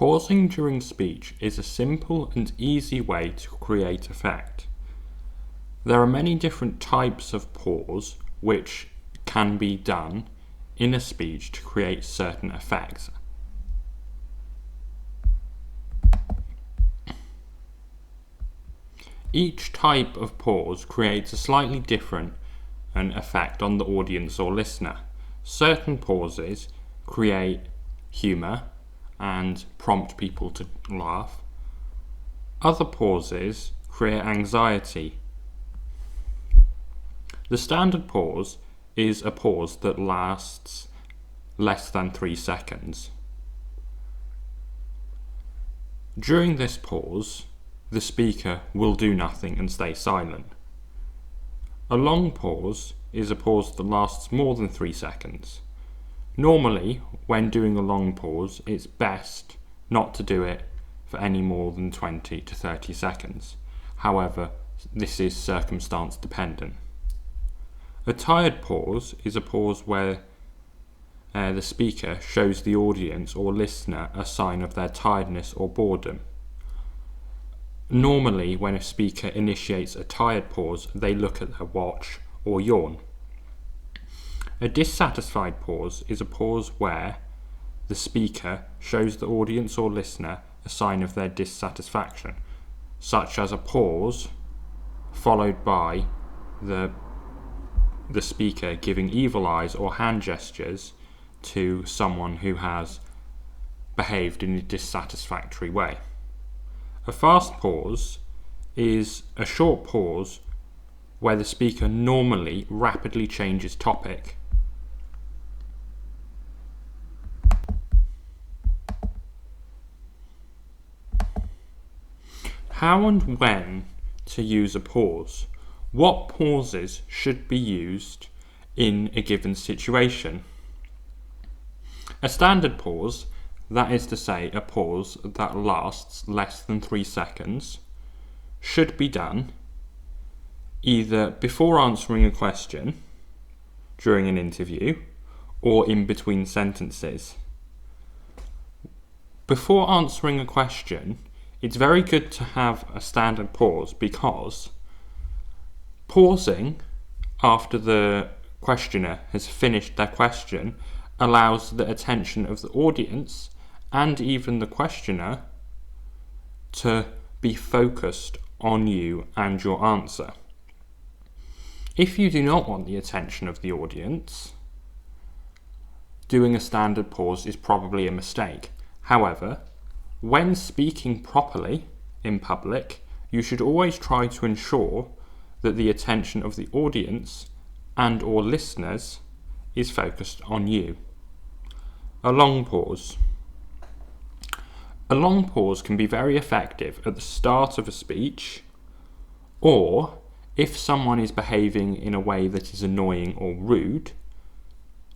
Pausing during speech is a simple and easy way to create effect. There are many different types of pause which can be done in a speech to create certain effects. Each type of pause creates a slightly different effect on the audience or listener. Certain pauses create humour and prompt people to laugh. Other pauses create anxiety. The standard pause is a pause that lasts less than 3 seconds. During this pause, the speaker will do nothing and stay silent. A long pause is a pause that lasts more than 3 seconds. Normally, when doing a long pause, it's best not to do it for any more than 20 to 30 seconds. However, this is circumstance dependent. A tired pause is a pause where the speaker shows the audience or listener a sign of their tiredness or boredom. Normally, when a speaker initiates a tired pause, they look at their watch or yawn. A dissatisfied pause is a pause where the speaker shows the audience or listener a sign of their dissatisfaction, such as a pause followed by the speaker giving evil eyes or hand gestures to someone who has behaved in a dissatisfactory way. A fast pause is a short pause where the speaker normally rapidly changes topic. How and when to use a pause? What pauses should be used in a given situation? A standard pause, that is to say a pause that lasts less than 3 seconds, should be done either before answering a question, during an interview, or in between sentences. Before answering a question, it's very good to have a standard pause because pausing after the questioner has finished their question allows the attention of the audience and even the questioner to be focused on you and your answer. If you do not want the attention of the audience, doing a standard pause is probably a mistake. However, when speaking properly in public, you should always try to ensure that the attention of the audience and or listeners is focused on you. A long pause. A long pause can be very effective at the start of a speech, or if someone is behaving in a way that is annoying or rude,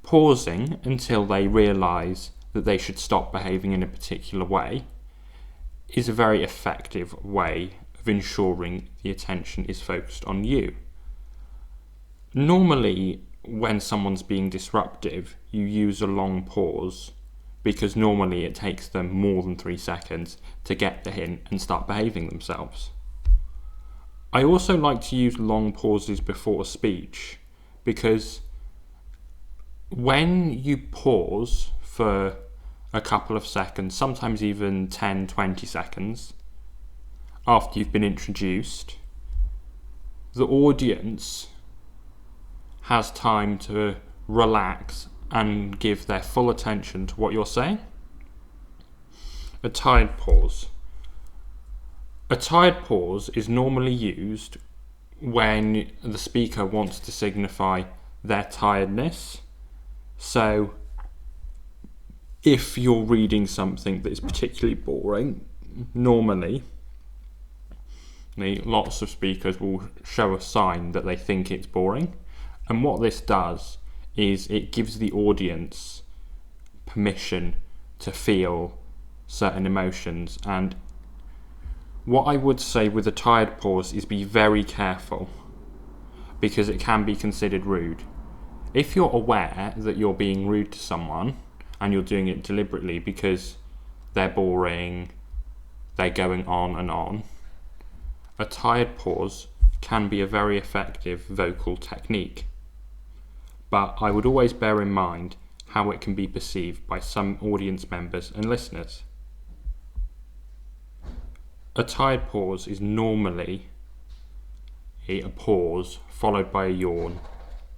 pausing until they realise that they should stop behaving in a particular way is a very effective way of ensuring the attention is focused on you. Normally, when someone's being disruptive, you use a long pause because normally it takes them more than 3 seconds to get the hint and start behaving themselves. I also like to use long pauses before a speech because when you pause for a couple of seconds, sometimes even 10-20 seconds after you've been introduced, the audience has time to relax and give their full attention to what you're saying. A tired pause. A tired pause is normally used when the speaker wants to signify their tiredness. So if you're reading something that is particularly boring, normally lots of speakers will show a sign that they think it's boring. And what this does is it gives the audience permission to feel certain emotions. And what I would say with a tired pause is be very careful because it can be considered rude. If you're aware that you're being rude to someone and you're doing it deliberately because they're boring, they're going on and on. A tired pause can be a very effective vocal technique, but I would always bear in mind how it can be perceived by some audience members and listeners. A tired pause is normally a pause followed by a yawn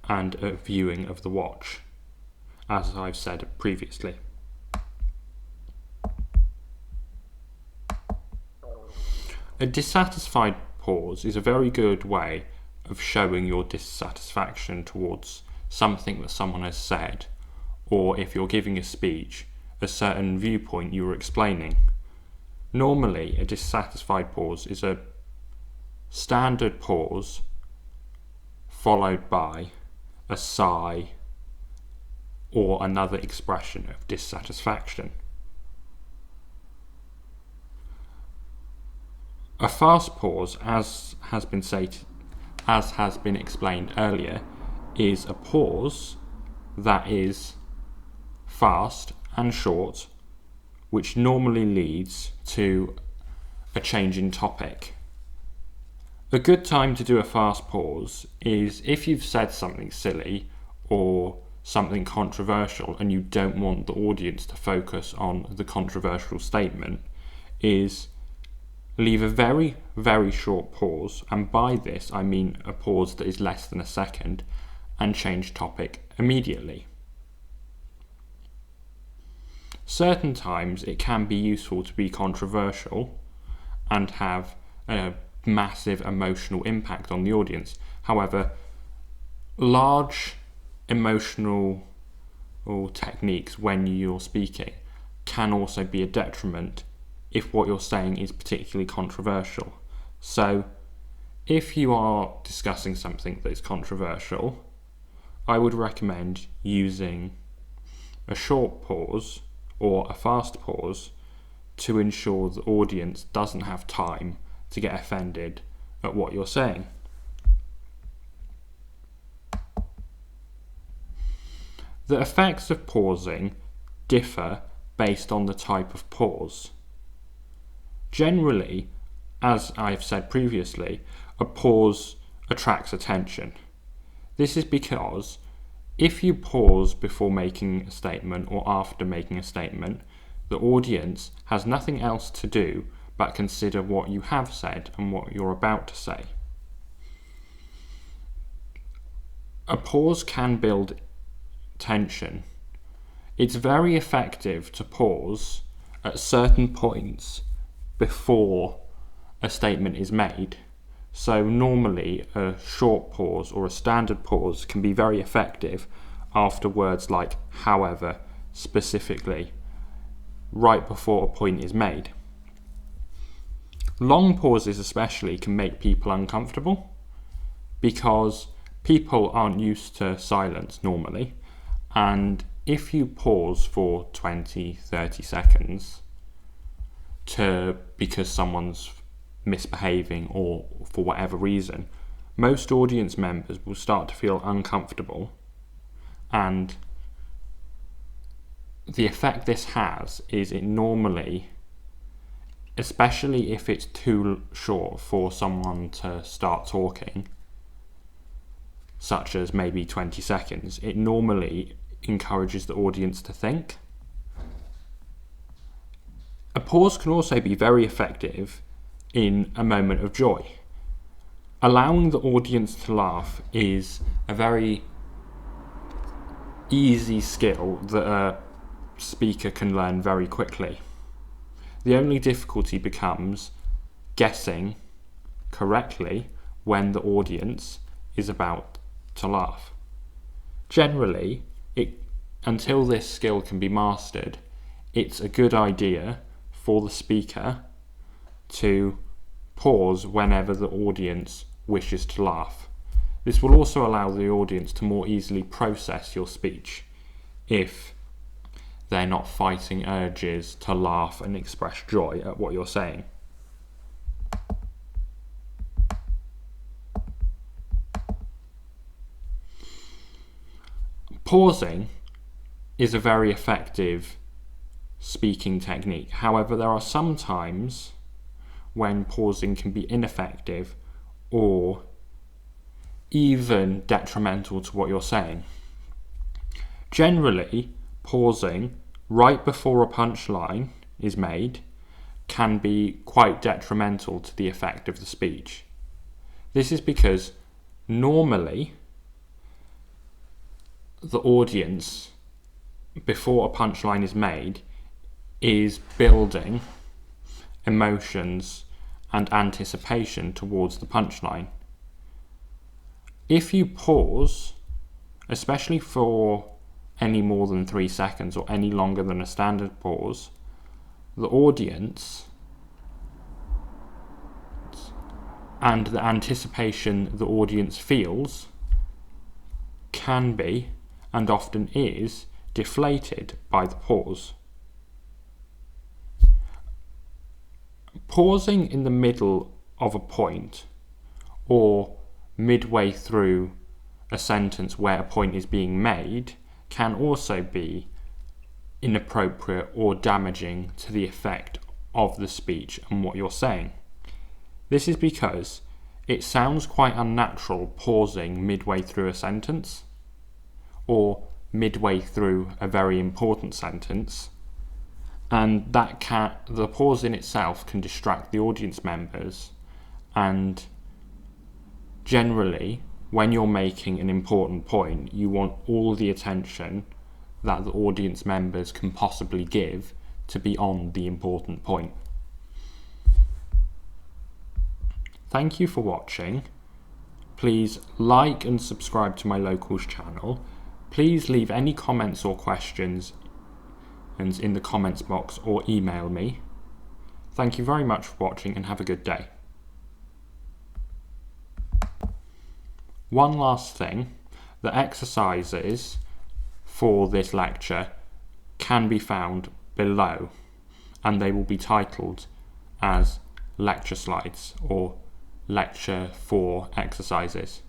and a viewing of the watch, as I've said previously. A dissatisfied pause is a very good way of showing your dissatisfaction towards something that someone has said, or if you're giving a speech, a certain viewpoint you were explaining. Normally, a dissatisfied pause is a standard pause followed by a sigh or another expression of dissatisfaction. A fast pause, as has been explained earlier, is a pause that is fast and short, which normally leads to a change in topic. A good time to do a fast pause is if you've said something silly or something controversial and you don't want the audience to focus on the controversial statement, is leave a very, very short pause, and by this I mean a pause that is less than a second, and change topic immediately. Certain times it can be useful to be controversial and have a massive emotional impact on the audience. However, large emotional techniques when you're speaking can also be a detriment if what you're saying is particularly controversial. So, if you are discussing something that is controversial, I would recommend using a short pause or a fast pause to ensure the audience doesn't have time to get offended at what you're saying. The effects of pausing differ based on the type of pause. Generally, as I've said previously, a pause attracts attention. This is because if you pause before making a statement or after making a statement, the audience has nothing else to do but consider what you have said and what you're about to say. A pause can build tension. It's very effective to pause at certain points before a statement is made. So normally a short pause or a standard pause can be very effective after words like however, specifically, right before a point is made. Long pauses especially can make people uncomfortable because people aren't used to silence normally, and if you pause for 20-30 seconds because someone's misbehaving or for whatever reason, most audience members will start to feel uncomfortable, and the effect this has is it normally, especially if it's too short for someone to start talking, such as maybe 20 seconds, it normally encourages the audience to think. A pause can also be very effective in a moment of joy. Allowing the audience to laugh is a very easy skill that a speaker can learn very quickly. The only difficulty becomes guessing correctly when the audience is about to laugh. Generally, until this skill can be mastered, it's a good idea for the speaker to pause whenever the audience wishes to laugh. This will also allow the audience to more easily process your speech if they're not fighting urges to laugh and express joy at what you're saying. Pausing is a very effective speaking technique. However, there are some times when pausing can be ineffective or even detrimental to what you're saying. Generally, pausing right before a punchline is made can be quite detrimental to the effect of the speech. This is because normally the audience, before a punchline is made, is building emotions and anticipation towards the punchline. If you pause, especially for any more than 3 seconds or any longer than a standard pause, the audience and the anticipation the audience feels can be, and often is, deflated by the pause. Pausing in the middle of a point or midway through a sentence where a point is being made can also be inappropriate or damaging to the effect of the speech and what you're saying. This is because it sounds quite unnatural pausing midway through a sentence or midway through a very important sentence, and the pause in itself can distract the audience members, and generally when you're making an important point you want all the attention that the audience members can possibly give to be on the important point. Thank you for watching. Please like and subscribe to my Locals channel. Please leave any comments or questions in the comments box or email me. Thank you very much for watching and have a good day. One last thing, the exercises for this lecture can be found below, and they will be titled as lecture slides or lecture 4 exercises.